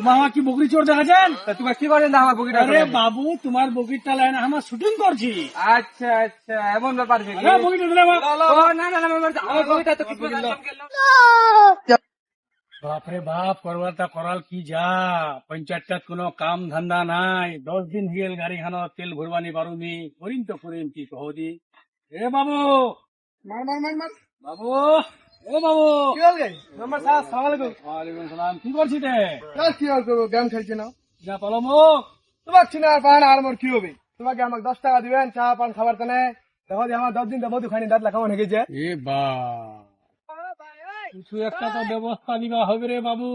তোমার আমার কি বকরি চোর দেখাচ্ছেন? তোমার কি করেন আমার বগিটা? আরে বাবু তোমার বকরিটা লাইন আমার শুটিং করছি। আচ্ছা আচ্ছা, এমন ব্যাপার কি? আরে বকরিটা দিলে আমার। ও না না না, আমার বগিটা তো কিছু না। বাপরে বাপ, করবারটা করাল কি যা, পঞ্চায়েতটাত কোনো কাম ধান্দা নাই, 10 দিন হয়ে গেল গাড়ি খানো তেল ভরবানি পারুনি, করিম তো করিম কি কহদি। এ বাবু মার মার মার মার। বাবু, এ বাবু। কি হল গে? মেম্বার সাহেব আসসালামু আলাইকুম। ওয়ালাইকুম সালাম, কি করছিস রে? কি আর করবো, গেম খেলছি না। যা পলমুখ। তোমার চিনা আর পান আর মোর কি হবে? তোমাকে আমাকে 10 টাকা দিবেন চা পান খাবার তানে। দেখো যে আমার 10 দিন মধু খাইনি, দাঁত লেখা মনে গেছে। এ বা, কিছু একটা তো ব্যবস্থা নিবা হবে রে বাবু।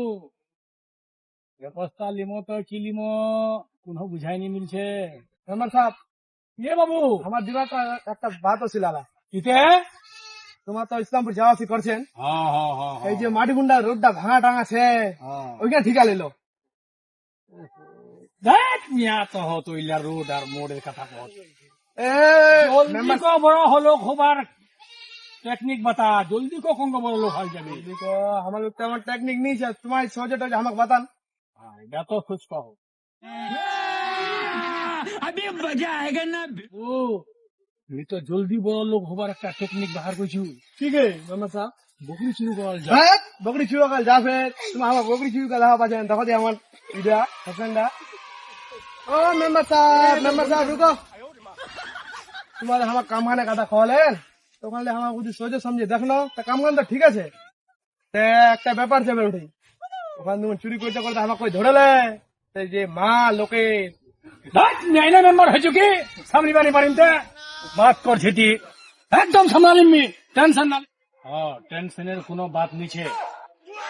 ব্যবস্থা লিমো তো কি লিমো কোনো বুঝাইনি মিলছে। মেম্বার সাহেব, এ বাবু, আমার দিবার একটা বাত ছিল আলা। কিতে? তোমার তো ইসলামপুর যাওয়া আসি করছেন, হ্যাঁ হ্যাঁ হ্যাঁ এই যে মাটিগুন্ডা রোডটা ভাঙা টাঙা আছে, হ্যাঁ। ওইখানে ঠিকা নিলো। দেখ মিয়া তো হতো ইলা রোড আর মোড়ের কথা কর। মেম্বার জলদি কো বড় হলো খোবার টেকনিক বাতা, জলদি কো কঙ্গ বড় লোক হয়ে যাবে। আমার লোক তেমন টেকনিক নেই, তোমার সহজে আমাকে বাতান। এটা তো খুশ পাও। अभी मजा आएगा ना। ও আমি তো জলদি বড় লোক হবার একটা টেকনিক বাহার করছি। ঠিক আছে মেম্বার সাহেব। বকরি শুরু করাল যা। হ্যাঁ, বকরি চুরি কাল যাবে, তুমি আমার বকরি চুরি কাল দেখা পাচ্ছেন, দেখো যে আমার ইডা হাসানডা। ও মেম্বার সাহেব রুকো। তোমার আমার কামখানে কথা খাওয়ালেন, তখন আমার বুঝি সোজা সমঝে দেখলো তা কামখান তো ঠিক আছে, তে একটা ব্যাপার যাবে ওঠে। ওখানে তুমি চুরি করতে করতে আমাকে কই ধরেলে, এই যে মা লোকে দেখ নাইনা মেম্বার হয়েছে কি সামনে বাড়ি বাড়িতে বাত করছে তি একদম সামলালিমি, টেনশন না। হ্যাঁ, টেনশনের কোনো বাত নিছে,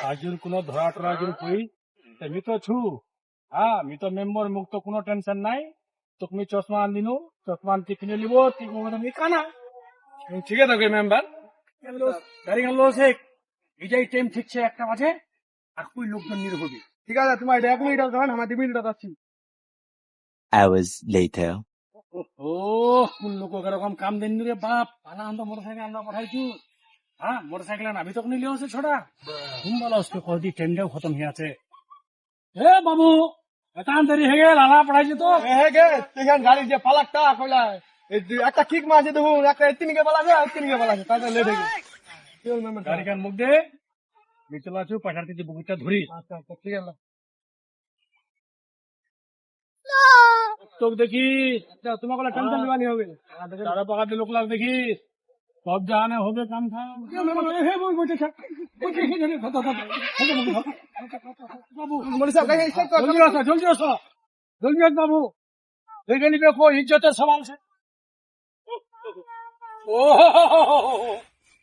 আজুর কোনো ধরা টরা যদি কই আমি তো ছু। হ্যাঁ, আমি তো মেম্বার মুক্ত, কোনো টেনশন নাই। তুমি চশমা আন দিনু, চশমা আনতে কিনে নিব, ঠিক মতো কানা ঠিক আছে মেম্বার। গাড়ি গালো সে এটাই টাইম ঠিকছে 1টা বাজে, আর কই লোকজন নির হবে। ঠিক আছে, তোমার এটা 1 মিনিট তখন আমার 2 মিনিট আসছি। Hours later. ও কোন লোক এরকম কাম দেন রে বাপ, পালা আনতো মোটরসাইকেল আনবা পাঠাইছু। হ্যাঁ, মোটরসাইকেল আবি তো নিলে আছে ছোড়া ঘুম বলা उसको কহ দি ট্রেনটাও খতম হয়ে আছে। এ বাবু, এটা দেরি হয়ে গেল, আলা পড়াইছি তো। হ্যাঁ গে, এখান গাড়ি যে পালাকটা কইলা একটা কিক মারছে, দেখুন একটা এতিনিকে পালাছে, এতিনিকে পালাছে, তাতে লেট হয়ে গেছে। কি হল মেম্বার গাড়ি সাহেব? কান মুখ দে, আমি চলে আছু, পাঠার থেকে বুকিটা ধরি। আচ্ছা আচ্ছা, ঠিক আছে। তোক দেখি আচ্ছা, তোমাকে টেনশন দিবানি হবে। তারা পাকাতে লোক লাগ দেখি, সব জানে হবে কাম থাম। বাবু মনি সাহেব গাড়ি স্টার্ট কর। জলদি আসো, জলদি আসো, জলদি আস বাবু, দেখে নিবে কো ইজ্জতের সওয়াল আছে। ও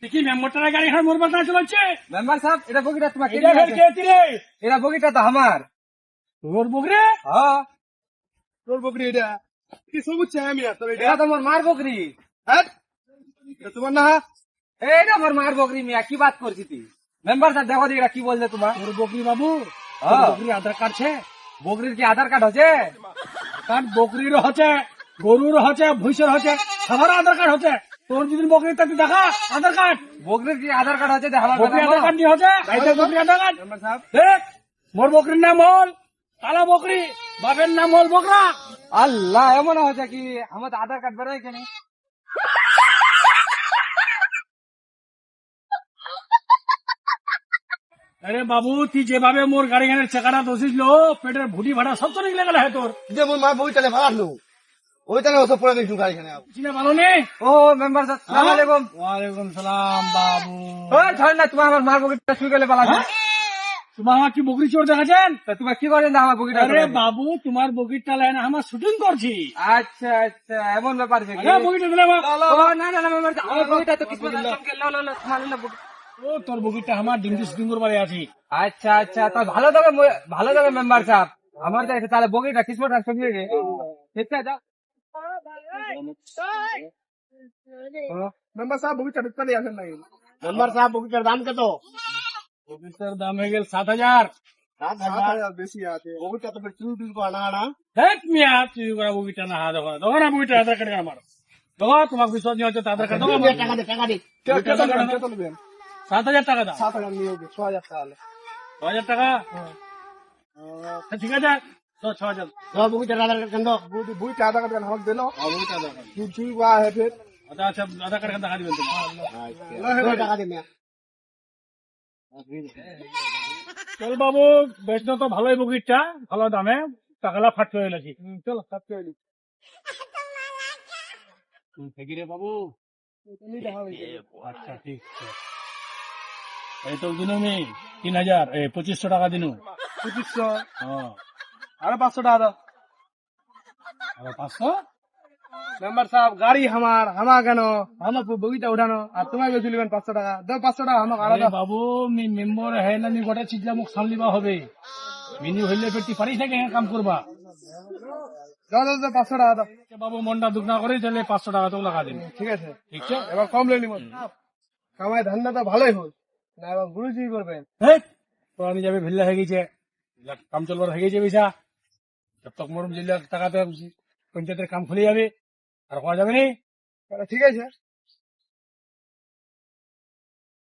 দেখি মেম্বারটার গাড়ি খান মোর বাতা চলছে। মেম্বার সাহেব, এটা বগিটা তোমার এটা ফের কে রে? এটা বগিটা তো আমার। তোর বকরে? হ্যাঁ, তোর বকরি এটা কি সবুজ চাই আমি আর তোর এটা? এটা তোমার মার বকরি। হ্যাঁ, এটা তোমার না? এইটা আমার মার বকরি, মিয়া কি বাত করছি তুই? মেম্বার সাহেব দেখো দি এটা কি বলছে তোমার। তোর বকরি বাবু, হ্যাঁ। বকরি আধার কার্ড আছে? বকরির কি আধার কার্ড আছে? কার্ড বকরির হচ্ছে, গরুর হচ্ছে, ভুইসের হচ্ছে, সবার আধার কার্ড হচ্ছে। তোর যদি বকরি তাকে দেখা আধার কার্ড, বকরির কি আধার কার্ড আছে? দেখা বকরি আধার কার্ড নিয়ে হচ্ছে, গাইতে বকরি আধার কার্ড। মেম্বার সাহেব, দেখ, মোর বকরির নাম হল কালা বকরি, বাপের নাম হল বকরা। আল্লাহ, এমন হচ্ছে কি আমার তো আধার কার্ড বেরোয় কেন? আরে বাবু, তুই যেভাবে মোর গাড়ি গানের চাকাটা দোষিস, পেটের ভুটি ভাড়া সব তো নিকলে গেল তোর। যে মোর মা বই চালে ভাড়ালো, ওই চালে ওসব পড়ে গেছিল গাড়িখানে। চিনে ভালো নেই। ও মেম্বার সাহেব সালাম আলাইকুম। ওয়ালাইকুম সালাম বাবু। ওই ধর না, তোমার আমার মার বকরিটা শুই গেলে পালাছে। তোমার আমার কি বকরি চোর দেখাচ্ছেন? তোমার কি করেন আমার বকরিটা? আরে বাবু, তোমার বকরিটা লাইন আমার শুটিং করছি। আচ্ছা আচ্ছা, এমন ব্যাপার কি? আরে বকরিটা দিলে আমার। ও না না না মেম্বার সাহেব, আমার বকরিটা তো কিছু না, তোমার হলো বকরি। ও তোর বকরিটা আমার ডিঙ্গি শুটিং করবার আছি। আচ্ছা আচ্ছা, তা ভালো যাবে মেম্বার সাহেব। আমার তো তাহলে বকরিটা কিসমত আর সঙ্গে গে ঠিক আছে, যাও। মেম্বার সাহেব বগিটা ঢুকতে নিয়ে আসেন নাই। মেম্বার সাহেব বগিটার দাম কত? বকরিটার দাম হয়ে গেল 7,000। 7,000 বেশি আছে। বগিটা তো ফের চুরি টুরি করা না। দেখ মিয়া, তুই করা বকরিটা না দেখো দেখো না, বকরিটা আধার কার্ড আমার দেখো, তোমার বিশ্বাস নিয়ে হচ্ছে আধার কার্ড দেখো। টাকা দে, টাকা দে। কত নেবেন? 7,000 টাকা দাও। 7,000 নিয়ে হবে, 6,000 টাকা হলে। 6,000 টাকা ঠিক আছে তো 6,000 বুকিটা আধার কার্ড কেন বুকিটা আধার কার্ড আমাকে দিল চুরি বা হে ফের আচ্ছা আধার কার্ড দেখা দিবেন টাকা দিন চল বাবু বেশ তো ভালোই বুকিটটা ভালো দামে টাকালা ফাট করে এলাছি চলো সাত করে নি থেকে রে বাবু আচ্ছা ঠিক আছে এই তো দিনু মি 3,000 2500 টাকা দিনু 2500 হ্যাঁ আরো 500 টাকা দাও আর 500 মেম্বার সাহেব গাড়ি আমার কেন আমার বগিটা উঠানো আর তোমায় বেশি নেবেন 500 টাকা দাও 500 টাকা আমাকে আলাদা আরে বাবু মি মেম্বার হ্যাঁ না মি গোটা চিজলা মুখ সামলিবা হবে মিনি হইলে পেটি পারি থাকে কাম করবা দাও দাও 500 টাকা দাও বাবু মনটা দুঃখ করে তাহলে 500 টাকা তো লাগা দিন ঠিক আছে ঠিক আছে এবার কম লেনি মত কামাই ধান্দা তো ভালোই হোক না এবার গুরুজি করবেন হেই পুরানি যাবে ভিল্লা হয়ে গেছে কাম চলবার হয়ে গেছে পয়সা জব তক মরম জিল্লা টাকাতে পঞ্চায়েতের কাম খুলে যাবে আর করা যাবে নি ঠিক আছে